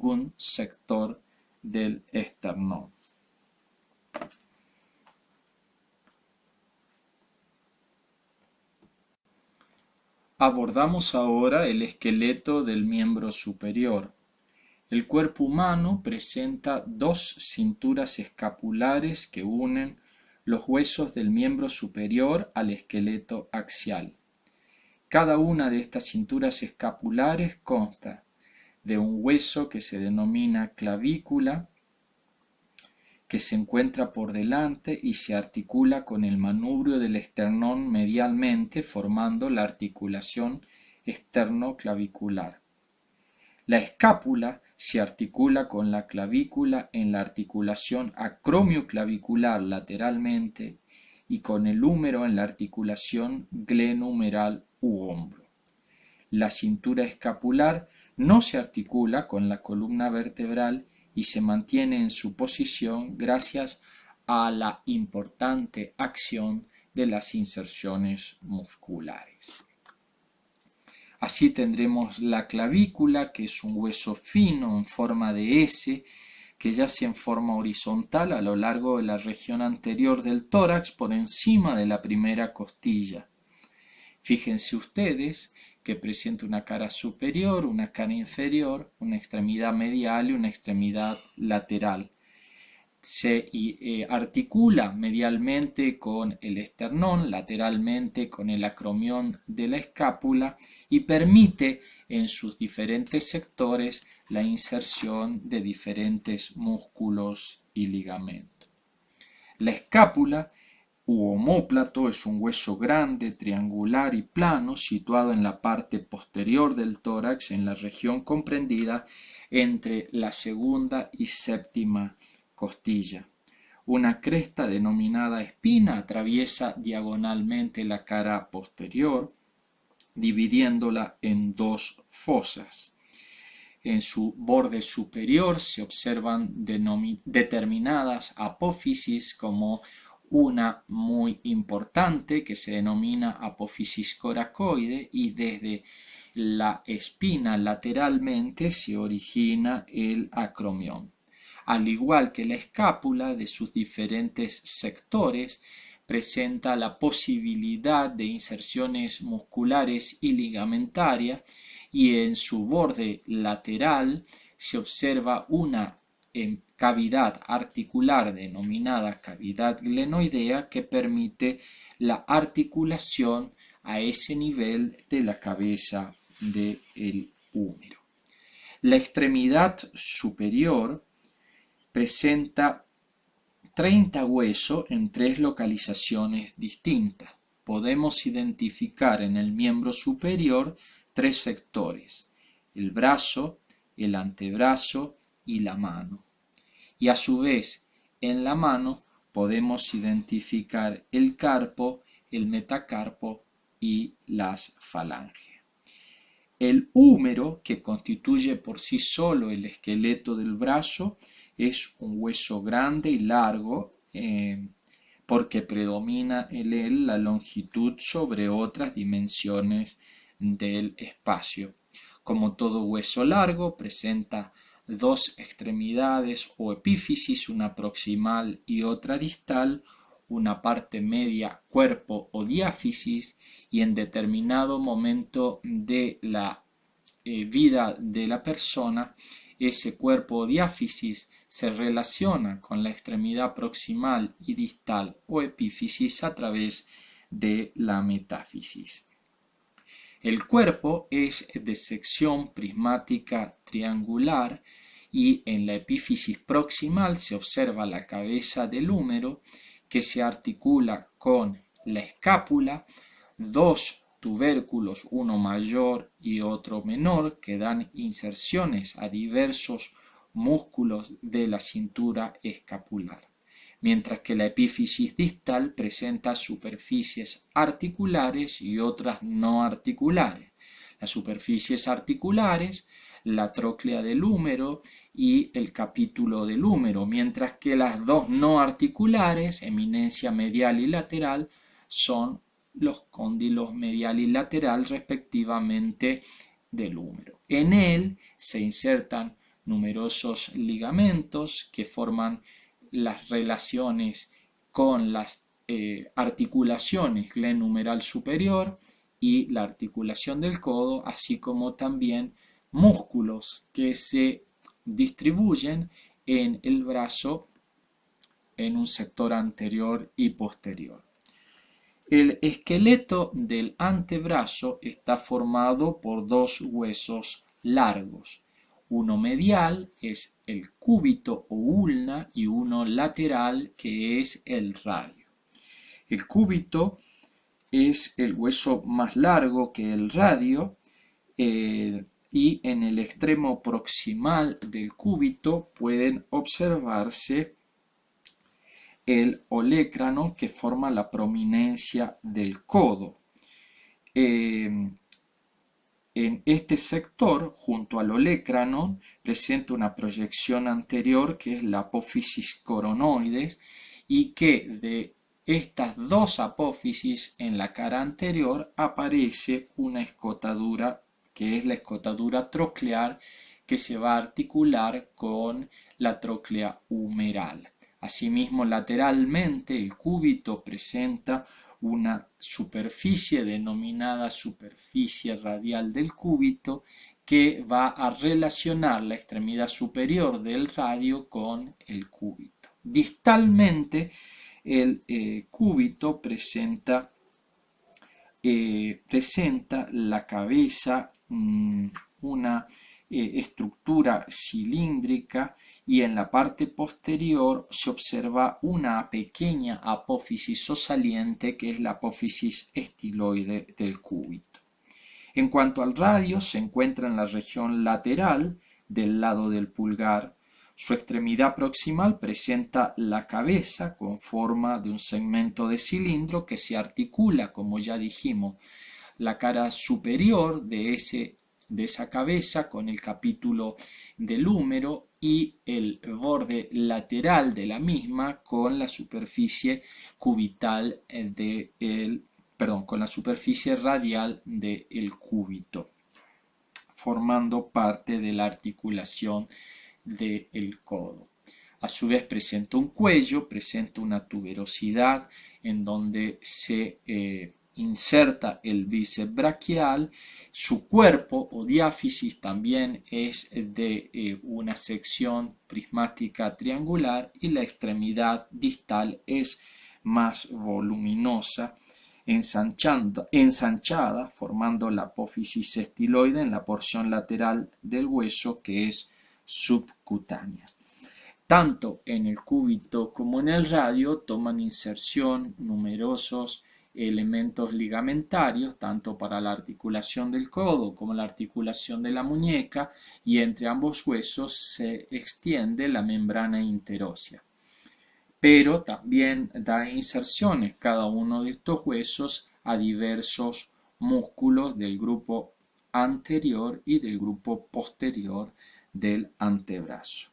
ningún sector del esternón. Abordamos ahora el esqueleto del miembro superior. El cuerpo humano presenta dos cinturas escapulares que unen los huesos del miembro superior al esqueleto axial. Cada una de estas cinturas escapulares consta de un hueso que se denomina clavícula, que se encuentra por delante y se articula con el manubrio del esternón medialmente, formando la articulación esternoclavicular. La escápula se articula con la clavícula en la articulación acromioclavicular lateralmente y con el húmero en la articulación glenohumeral u hombro. La cintura escapular no se articula con la columna vertebral y se mantiene en su posición gracias a la importante acción de las inserciones musculares. Así tendremos la clavícula, que es un hueso fino en forma de S, que yace en forma horizontal a lo largo de la región anterior del tórax por encima de la primera costilla. Fíjense ustedes que presenta una cara superior, una cara inferior, una extremidad medial y una extremidad lateral. Se articula medialmente con el esternón, lateralmente con el acromión de la escápula y permite en sus diferentes sectores la inserción de diferentes músculos y ligamentos. La escápula u omóplato es un hueso grande, triangular y plano situado en la parte posterior del tórax en la región comprendida entre la segunda y séptima costilla. Una cresta denominada espina atraviesa diagonalmente la cara posterior, dividiéndola en dos fosas. En su borde superior se observan determinadas apófisis, como una muy importante que se denomina apófisis coracoide, y desde la espina lateralmente se origina el acromión. Al igual que la escápula, de sus diferentes sectores presenta la posibilidad de inserciones musculares y ligamentarias, y en su borde lateral se observa una cavidad articular denominada cavidad glenoidea que permite la articulación a ese nivel de la cabeza del húmero. La extremidad superior presenta 30 huesos en 3 localizaciones distintas. Podemos identificar en el miembro superior 3 sectores: el brazo, el antebrazo y la mano. Y a su vez, en la mano podemos identificar el carpo, el metacarpo y las falanges. El húmero, que constituye por sí solo el esqueleto del brazo, es un hueso grande y largo porque predomina en él la longitud sobre otras dimensiones del espacio. Como todo hueso largo, presenta 2 extremidades o epífisis, una proximal y otra distal, una parte media, cuerpo o diáfisis, y en determinado momento de la vida de la persona, ese cuerpo o diáfisis se relaciona con la extremidad proximal y distal o epífisis a través de la metáfisis. El cuerpo es de sección prismática triangular y en la epífisis proximal se observa la cabeza del húmero, que se articula con la escápula, 2 tubérculos, uno mayor y otro menor, que dan inserciones a diversos músculos de la cintura escapular, mientras que la epífisis distal presenta superficies articulares y otras no articulares. Las superficies articulares, la tróclea del húmero y el capítulo del húmero, mientras que las dos no articulares, eminencia medial y lateral, son los cóndilos medial y lateral respectivamente del húmero. En él se insertan numerosos ligamentos que forman las relaciones con las articulaciones glenohumeral superior y la articulación del codo, así como también músculos que se distribuyen en el brazo en un sector anterior y posterior. El esqueleto del antebrazo está formado por dos huesos largos. Uno medial es el cúbito o ulna y uno lateral que es el radio. El cúbito es el hueso más largo que el radio y en el extremo proximal del cúbito pueden observarse el olecrano que forma la prominencia del codo. En este sector, junto al olecrano, presenta una proyección anterior que es la apófisis coronoides y que de estas dos apófisis en la cara anterior aparece una escotadura que es la escotadura troclear que se va a articular con la tróclea humeral. Asimismo, lateralmente el cúbito presenta una superficie denominada superficie radial del cúbito que va a relacionar la extremidad superior del radio con el cúbito. Distalmente el cúbito presenta la cabeza, una estructura cilíndrica y en la parte posterior se observa una pequeña apófisis o saliente que es la apófisis estiloide del cúbito. En cuanto al radio, se encuentra en la región lateral del lado del pulgar. Su extremidad proximal presenta la cabeza con forma de un segmento de cilindro que se articula, como ya dijimos, la cara superior de esa cabeza con el capítulo del húmero y el borde lateral de la misma con la superficie cubital con la superficie radial del cúbito, formando parte de la articulación del codo. A su vez presenta un cuello, presenta una tuberosidad en donde se inserta el bíceps braquial. Su cuerpo o diáfisis también es de una sección prismática triangular y la extremidad distal es más voluminosa, ensanchada, formando la apófisis estiloide en la porción lateral del hueso que es subcutánea. Tanto en el cúbito como en el radio toman inserción numerosos elementos ligamentarios, tanto para la articulación del codo como la articulación de la muñeca, y entre ambos huesos se extiende la membrana interósea. Pero también da inserciones cada uno de estos huesos a diversos músculos del grupo anterior y del grupo posterior del antebrazo.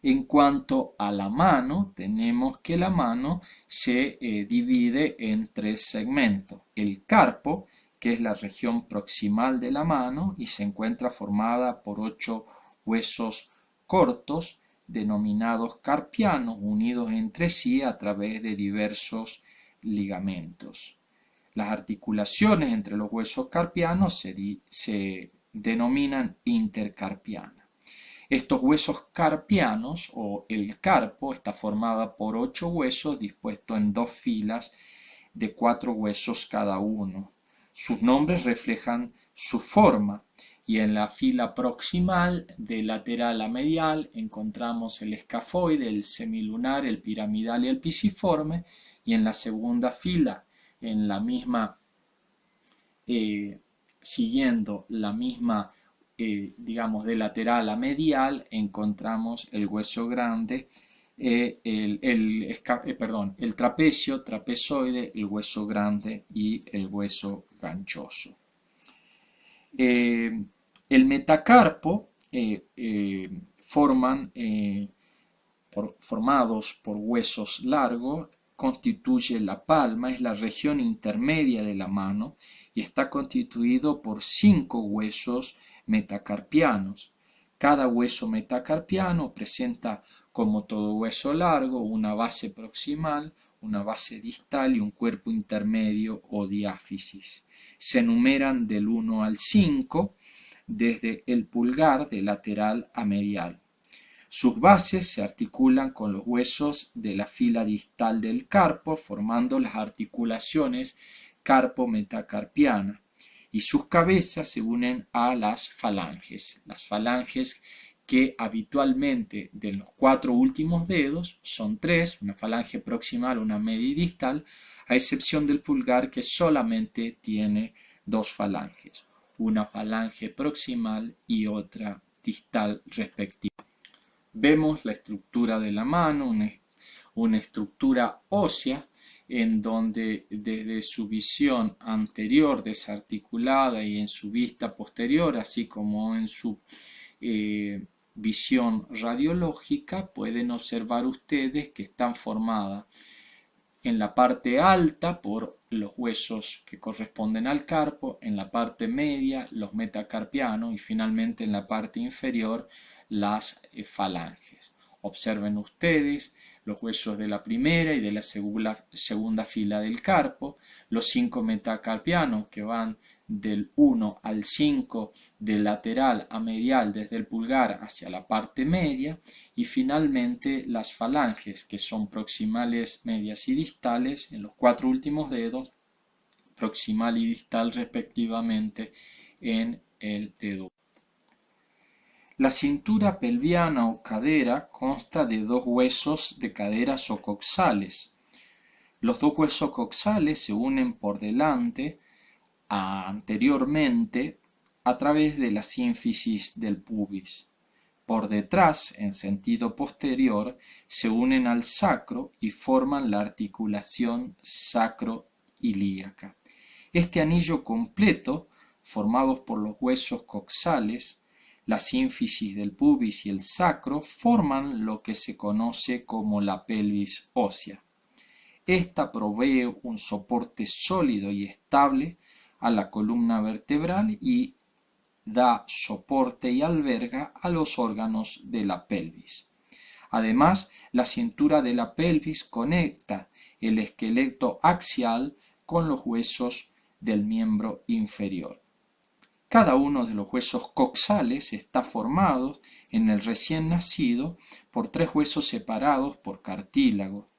En cuanto a la mano, tenemos que la mano se divide en tres segmentos. El carpo, que es la región proximal de la mano y se encuentra formada por 8 huesos cortos denominados carpianos, unidos entre sí a través de diversos ligamentos. Las articulaciones entre los huesos carpianos se denominan intercarpianas. Estos huesos carpianos o el carpo está formada por 8 huesos dispuestos en 2 filas de 4 huesos cada uno. Sus nombres reflejan su forma y en la fila proximal de lateral a medial encontramos el escafoide, el semilunar, el piramidal y el pisiforme, y en la segunda fila, en la misma, siguiendo la misma digamos de lateral a medial, encontramos el hueso grande, el trapecio, trapezoide, el hueso grande y el hueso ganchoso. El metacarpo formados por huesos largos, constituye la palma, es la región intermedia de la mano y está constituido por 5 huesos metacarpianos, Cada hueso metacarpiano presenta, como todo hueso largo, una base proximal, una base distal y un cuerpo intermedio o diáfisis. Se enumeran del 1 al 5 desde el pulgar de lateral a medial. Sus bases se articulan con los huesos de la fila distal del carpo, formando las articulaciones carpo-metacarpiana, y sus cabezas se unen a las falanges que habitualmente de los 4 últimos dedos son 3, una falange proximal, una media y distal, a excepción del pulgar que solamente tiene 2 falanges, una falange proximal y otra distal respectiva. Vemos la estructura de la mano, una estructura ósea en donde desde su visión anterior desarticulada y en su vista posterior, así como en su visión radiológica, pueden observar ustedes que están formadas en la parte alta por los huesos que corresponden al carpo, en la parte media los metacarpianos y finalmente en la parte inferior las falanges. Observen ustedes los huesos de la primera y de la segunda fila del carpo, los 5 metacarpianos que van del 1 al 5 del lateral a medial desde el pulgar hacia la parte media, y finalmente las falanges que son proximales, medias y distales en los 4 últimos dedos, proximal y distal respectivamente en el dedo. La cintura pelviana o cadera consta de 2 huesos de caderas o coxales. Los 2 huesos coxales se unen por delante anteriormente a través de la sínfisis del pubis. Por detrás, en sentido posterior, se unen al sacro y forman la articulación sacroilíaca. Este anillo completo, formado por los huesos coxales, la sínfisis del pubis y el sacro, forman lo que se conoce como la pelvis ósea. Esta provee un soporte sólido y estable a la columna vertebral y da soporte y alberga a los órganos de la pelvis. Además, la cintura de la pelvis conecta el esqueleto axial con los huesos del miembro inferior. Cada uno de los huesos coxales está formado en el recién nacido por 3 huesos separados por cartílago.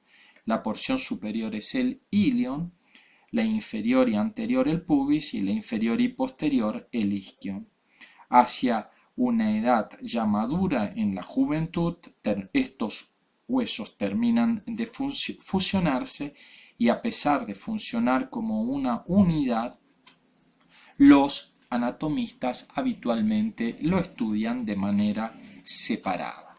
La porción superior es el ilion, la inferior y anterior el pubis y la inferior y posterior el isquion. Hacia una edad ya madura en la juventud, estos huesos terminan de fusionarse y a pesar de funcionar como una unidad, los anatomistas habitualmente lo estudian de manera separada.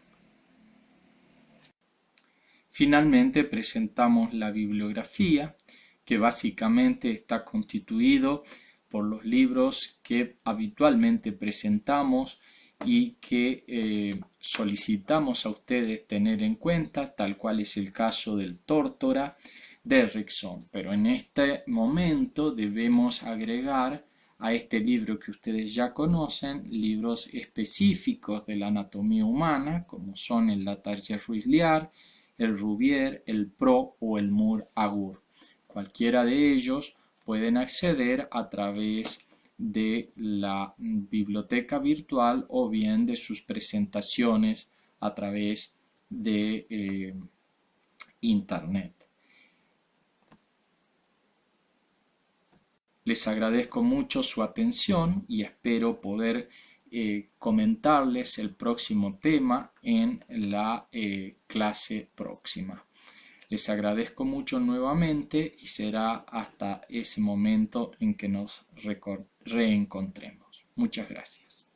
Finalmente presentamos la bibliografía, que básicamente está constituido por los libros que habitualmente presentamos y que solicitamos a ustedes tener en cuenta, tal cual es el caso del Tórtora de Erickson. Pero en este momento debemos agregar a este libro que ustedes ya conocen, libros específicos de la anatomía humana, como son el Latarjer-Ruisliard, el Rouvier, el Pro o el Moore-Agur. Cualquiera de ellos pueden acceder a través de la biblioteca virtual o bien de sus presentaciones a través de internet. Les agradezco mucho su atención y espero poder comentarles el próximo tema en la clase próxima. Les agradezco mucho nuevamente y será hasta ese momento en que nos reencontremos. Muchas gracias.